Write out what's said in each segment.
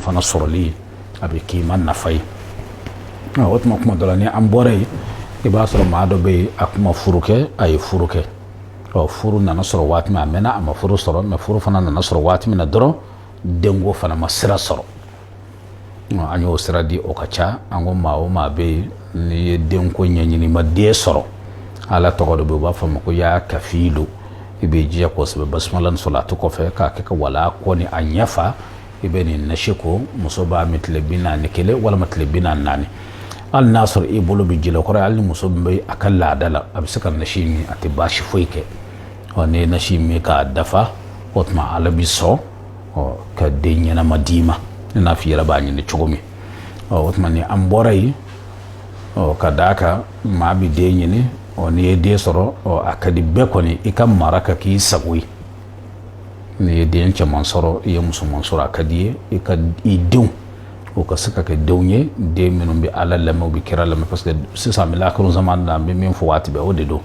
fana soroli abi kima nafai otuma kuma dɔ la ni an bɔra yen i b'a sɔrɔ maa dɔ bɛ yen a kuma furu kɛ a ye furu kɛ furu nana sɔrɔ waati min a mɛnna a ma furu sɔrɔ mɛ furu fana nana sɔrɔ waati min na dɔrɔn denko fana ma sira sɔrɔ an y'o sira di o ka ca an ko maa o maa bɛ yen n'i ye denko ɲɛɲini ma den sɔrɔ ala tɔgɔ dɔ bɛ yen u b'a fɔ a ma ko yaa kafilu i bɛ jija kosɛbɛ basumala ni salati kɔfɛ k'a kɛ ka wala kɔ ni a ɲɛfa i bɛ nin nasi ko muso b'a min tile 41 walima tile 44 hali n'a sɔrɔ i bolo bɛ ji la kɔrɔ hali ni muso min bɛ a ka laada la a bɛ se ka nasi min a tɛ baasi foyi kɛ n'i ye nasi min k'a dafa o tuma ala bɛ sɔn ka den ɲɛnama d'i ma i n'a fɔ i yɛrɛ b'a ɲini cogo min o tuma ni an bɔra yen ka d'a kan maa bɛ den ɲini n'i ye den sɔrɔ a ka di bɛɛ kɔni i ka mara ka k'i sago ye n'i ye den cɛman sɔrɔ i ye musoman sɔrɔ a ka di ye i ka i denw o ka se ka kɛ denw ye den minnu bɛ ala lamɛn u bɛ kira lamɛn parce que sisan an bɛ laharu zamani na an bɛ min fɔ waati bɛɛ o de don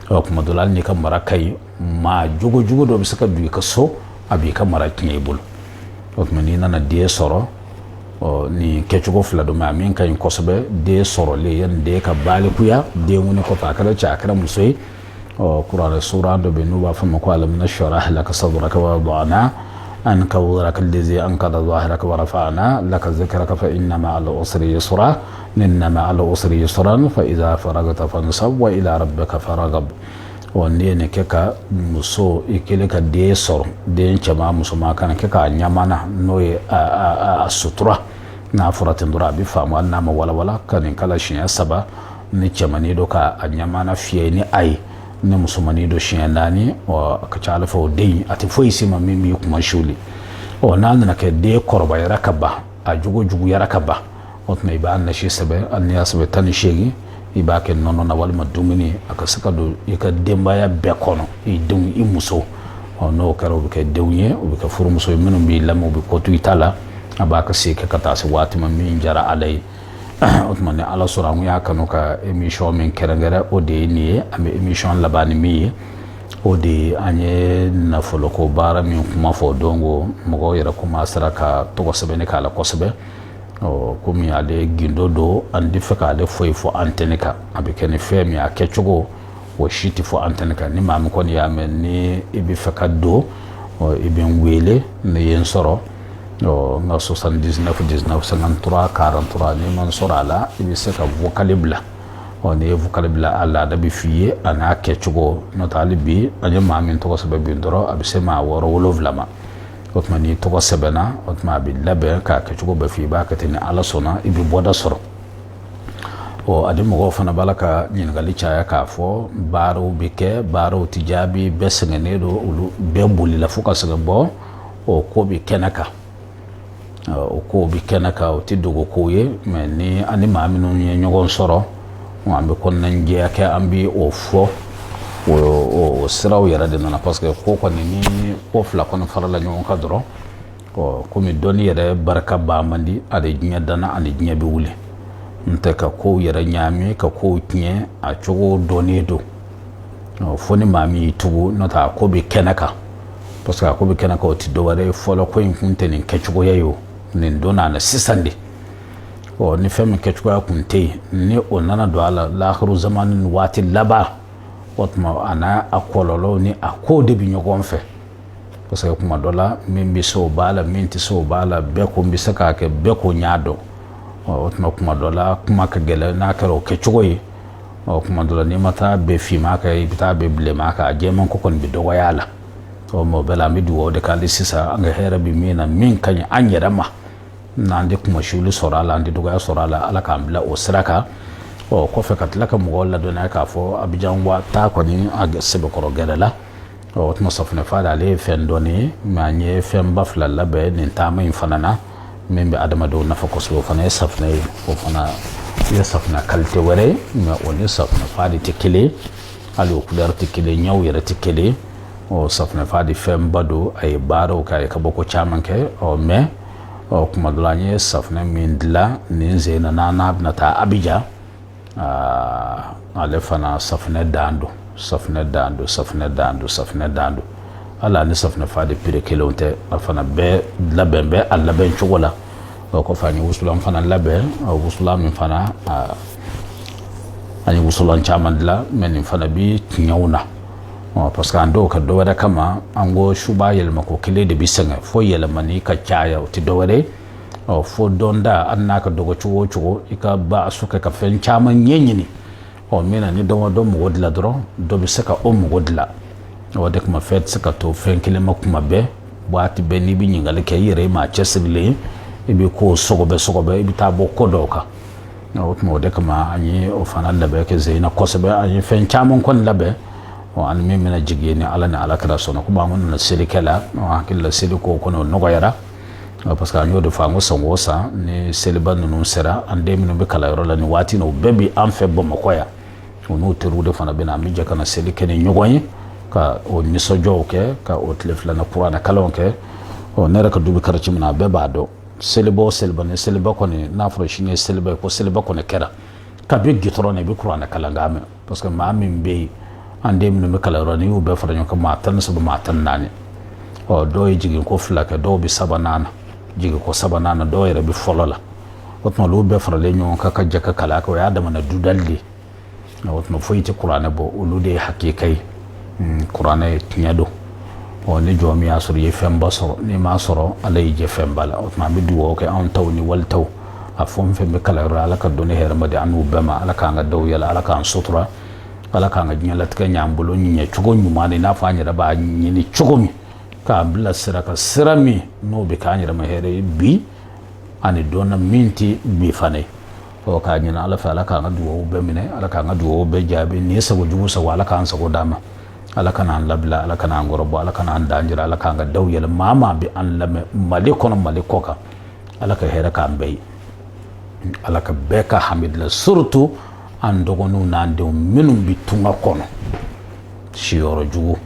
kuma dɔ la hali n'i ka mara ka ɲi maa jogo dɔ bɛ se ka don i ka so a b'i ka mara tiɲɛ i bolo o tuma n'i nana den sɔrɔ ni kɛcogo fila don mɛ a min ka ɲi kosɛbɛ den sɔrɔlen yanni den ka balikuya den wuli kɔfɛ a kɛra cɛ a kɛra muso ye kuranɛ sura dɔ bɛ yen n'u b'a fɔ ma ko alam nashrah laka sadraka wa wada'na anka wizraka allazi anqadha dhahraka wa rafa'na laka dhikraka fa inna ma'al usri yusra inna ma'al usri yusran fa idha faragta fansab wa ila rabbika farghab ne ne kɛ ka muso i kelen ka den sɔrɔ den cɛman musoman kana kɛ k'a ɲamana n'o ye a sutura n'a fɔra ten dɔrɔn a bɛ faamu hali n'a ma walawala ka nin kala siɲɛ 3 ni cɛmanin dɔ k'a ɲamana fiyɛ ni a ye ni musomanin dɔ siɲɛ 4 a ka ca ala fɛ o den a tɛ foyi si ma min b'i kuma suli n'a nana kɛ den kɔrɔbayara ka ban a juguyara ka ban o tuma i b'a nasi sɛbɛn hali n'i y'a sɛbɛn 18 i b'a kɛ nɔnɔ na walima dumuni a ka se ka don i ka denbaya bɛɛ kɔnɔ i denw i muso n'o kɛra o bɛ kɛ denw ye o bɛ kɛ furumuso ye minnu b'i lamɛn o bɛ ko to i ta la a b'a ka se kɛ ka taa se waati ma min jara ala ye o tuma ni ala sɔrɔ an y'a kanu ka émission min kɛrɛnkɛrɛn o de ye nin ye an bɛ émission laban ni min ye o de ye an ye nafoloko baara min kuma fɔ don ko mɔgɔw yɛrɛ commencera ka tɔgɔ sɛbɛnni k'a la kosɛbɛ komi ale gindo do an tɛ fɛ k'ale foyi fɔ antenne kan a bɛ kɛ ni fɛn min a kɛcogo o si tɛ fɔ antenne kan ni maa min kɔni y'a mɛn ni i bɛ fɛ ka don i bɛ n wele ne ye n sɔrɔ n ka 79 19 53 43 ni ma n sɔrɔ a la i bɛ se ka vocale bila n'i ye vocale bila a laada bɛ f'i ye a n'a kɛcogo n'o tɛ hali bi an ye maa min tɔgɔ sɛbɛn bi dɔrɔn a bɛ se maa 6 7 ma o tuma n'i tɔgɔ sɛbɛnna o tuma a bɛ labɛn k'a kɛcogo bɛɛ f'i ye i b'a kɛ ten ni ala sɔnna i bɛ bɔda sɔrɔ ani mɔgɔw fana b'a la ka ɲininkali caya k'a fɔ baaraw bɛ kɛ baaraw tɛ jaabi bɛɛ sɛgɛnnen don olu bɛɛ bolila fo ka sɛgɛn bɔ o ko bɛ kɛnɛ kan o ko bɛ kɛnɛ kan o tɛ dogo kow ye mɛ ni ani maa minnu ye ɲɔgɔn sɔrɔ an bɛ kɔnɔna jɛya kɛ an bɛ o fɔ o siraw yɛrɛ de nana parce que ko kɔni ni ko fila kɔni farala ɲɔgɔn kan dɔrɔn komi dɔnni yɛrɛ barika ban man di ale diɲɛ danna ani diɲɛ bɛ wuli n tɛ ka kow yɛrɛ ɲaami ka kow tiɲɛ a cogo dɔnnen don fo ni maa min y'i tugu n'o tɛ a ko bɛ kɛnɛ kan parce que a ko bɛ kɛnɛ kan o tɛ dɔwɛrɛ ye fɔlɔ ko in kun tɛ nin kɛcogoya ye o nin don n'a na sisan de ni fɛn min kɛcogoya kun tɛ yen ni o nana don a la laharu zamani ni waati laban o tuma a n'a a kɔlɔlɔw ni a kow de bɛ ɲɔgɔn fɛ parce que kuma dɔ la min bɛ se o b'a la min tɛ se o b'a la bɛɛ ko n bɛ se k'a kɛ bɛɛ ko n y'a dɔn o tuma kuma dɔ la kuma ka gɛlɛn n'a kɛra o kɛcogo ye kuma dɔ la n'i ma taa bɛɛ finman kan i bɛ taa bɛɛ bilenman kan a jɛman ko kɔni bɛ dɔgɔya a la mɛ o bɛɛ la an bɛ dugawu de k'ale sisan an ka hɛrɛ bɛ min na min ka ɲi an yɛrɛ ma n'an tɛ kumasuli sɔrɔ a la an tɛ dɔgɔya sɔrɔ a la ala k'an bila o sira kan kɔfɛ ka tila ka mɔgɔw ladɔnniya k'a fɔ abijan wa taa kɔni a sɛbɛkɔrɔ gɛrɛ la o tuma safunɛ fada ale ye fɛn dɔɔni ye mɛ an ye fɛnba fila labɛn nin taama in fana na min bɛ adamadenw nafa kosɛbɛ o fana ye safunɛ ye o fana ye safunɛ kalite wɛrɛ ye mɛ o ni safunɛ fadi tɛ kelen hali o couleur tɛ kelen ɲɛw yɛrɛ tɛ kelen safunɛ fadi fɛnba don a ye baaraw kɛ a ye kabako caman kɛ mɛ kuma dɔ la an ye safunɛ min dilan nin sen na n'a bɛna taa abijan ale fana safunɛ dan don safunɛ dan don safunɛ dan don safunɛ dan don hali ni safunɛ fadi pere kelenw tɛ a fana bɛɛ labɛn bɛ a labɛn cogo la ko fani wusulan fana labe wusulan min fana ani wusulan chamandla men fana bi nyawna parce que ando ka do wada kama ango shuba yelma ko kile de bisanga fo yelma ni ka chaya ti do wade fo donda annaka dogo chugo ika ba suka ka fen chaman nyenyini mena ni do mo wodla dro do bi saka mo wodla wada kuma fet saka to fen kile makuma be boati be ni bi nyingale ke yire ma chesile ibi ko sogobe ibi tabo kodoka mo de kama anyi o fana labe ke zeina kosabe anyi fen chaman kon labe an mi mena jigeni ala na ala kala sono kuma mun na silikala hakilla siliko kono nogoyara parce que anyo de fango songo sa ni seliban nu sera ande mi no be kala yoro la ni wati no bebi an fe bo makoya onu teru de fana bena mi jaka na silikene nyogoyi ka o ni sojo ke ka o tlefla na qur'ana kalon ke o nera ka dubi karci muna be bado seliba ko ni na froshi ne seliba ko ne kera ka bi gitro ne bi qur'ana kalanga me parce que ma min be ande mi no kala rani u be faranyo ka matan so matan nani do yi jigin ko flaka do bi sabanana jigi ko sabanana do yere bi folola wotno lu be farale nyon ka jaka kala ko ya da mana dudalli wotno foyti qur'ana bo ulude hakikai qur'ana tinyado ni jomi asur ye femba so ni ma soro alay je fembala wotma bi duwo ke an tawni wal taw afon fembe kala ala ka doni herma de anu bema ala ka nga do yala ala ka sutura ala ka nga nyalat ka nyambulo nyi chugo nyuma ni na fanya da ba nyini chugo mi ka bla sira ka sirami no be ka nyira mahere bi ani dona minti bi fane o ka nyina ala fa ala ka nga duwo be mine ala ka nga duwo be jabe ni sa wujugu sa wala ka ansa go dama ala kana labla ala kana ngorobo ala kana danjira ala ka nga daw yala mama bi an lame malikono malikoka ala ka hera ka mbey ala ka beka hamidla surtout andogonu nande minum bitunga kono shiyoro jugu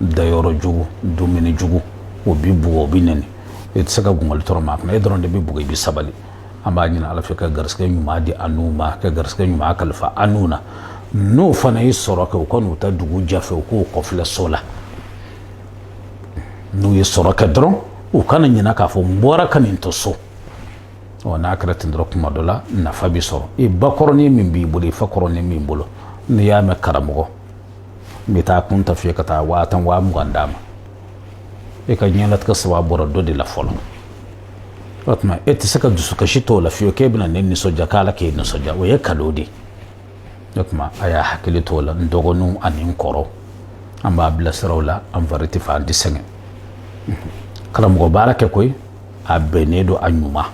dayoro jugu dumini jugu o bibu o bineni et saka gungol torma na edron de bibu bi sabali amba nyina ala feka garske nyuma di anuma ka garske nyuma kalfa anuna no fana yisoro ka kono ta dugu jafe ko kofla sola no yisoro ka dron o kana nyina ka fo mbora kanin to so na kratin drop madola na fabiso e bakoroni min bi buli fakoroni min bulo ni ya me karamugo mi ta kunta fi kata watan wa mu gandama e ka nyelat ka sawa boro dodi la folo otma et saka dusu ka shito la fi ke bina ni soja kala ke ni soja o ye kalodi otma aya hakili tola ndogonu anin koro amba bla sarawla am variti fa disenge karamugo barake koy abenedo anyuma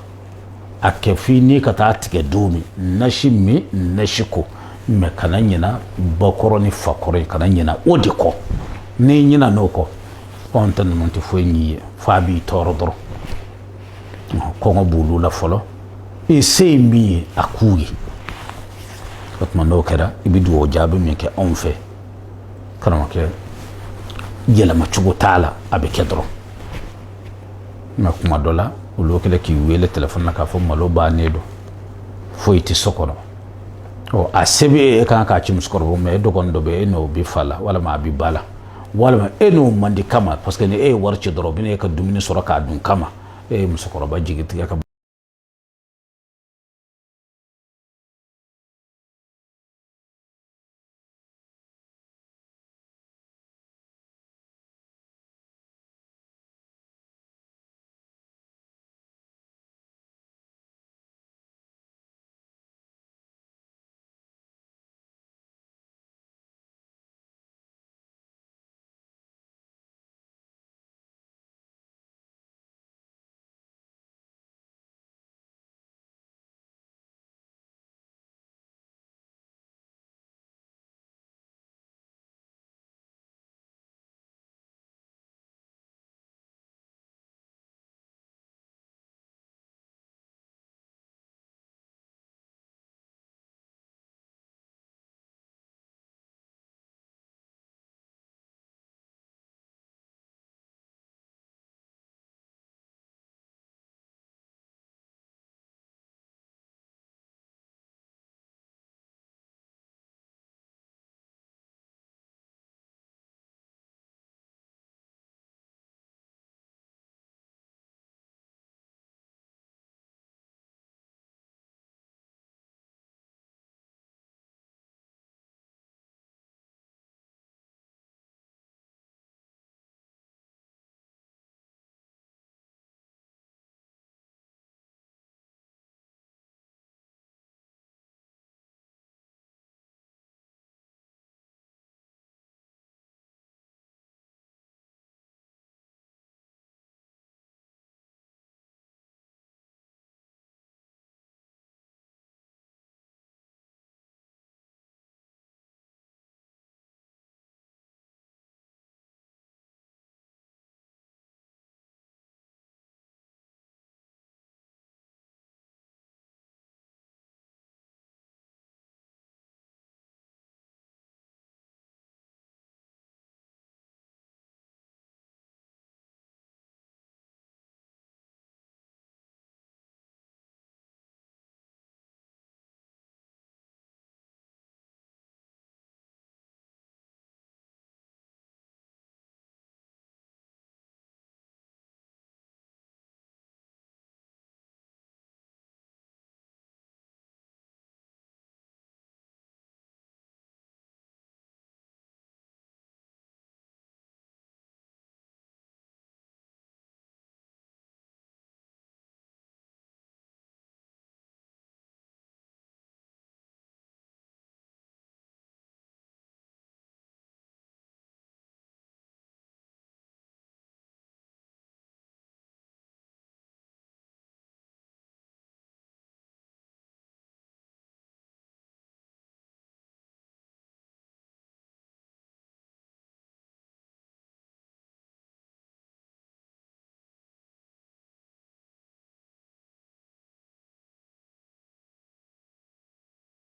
ake fini ka ta tige dumi nashimi nashiko me kananyina bakoroni fakore kananyina odiko ne nyina noko ontan monti foyni fabi torodro ko ngobulu la folo e semi akuyi otma no kera ibidu o jabe me ke onfe kana ke yela machugo tala abe kedro ma kuma dola ulo kele ki wele telefon na ka fo malo ba nedo foyti sokono o asebe e kan ka chim skoro me do gondo be no bi fala wala ma bi bala wala ma eno mandi kama parce que ne e warci doro bi ne ka dumini soro ka dun kama e musokoro ba jigiti ka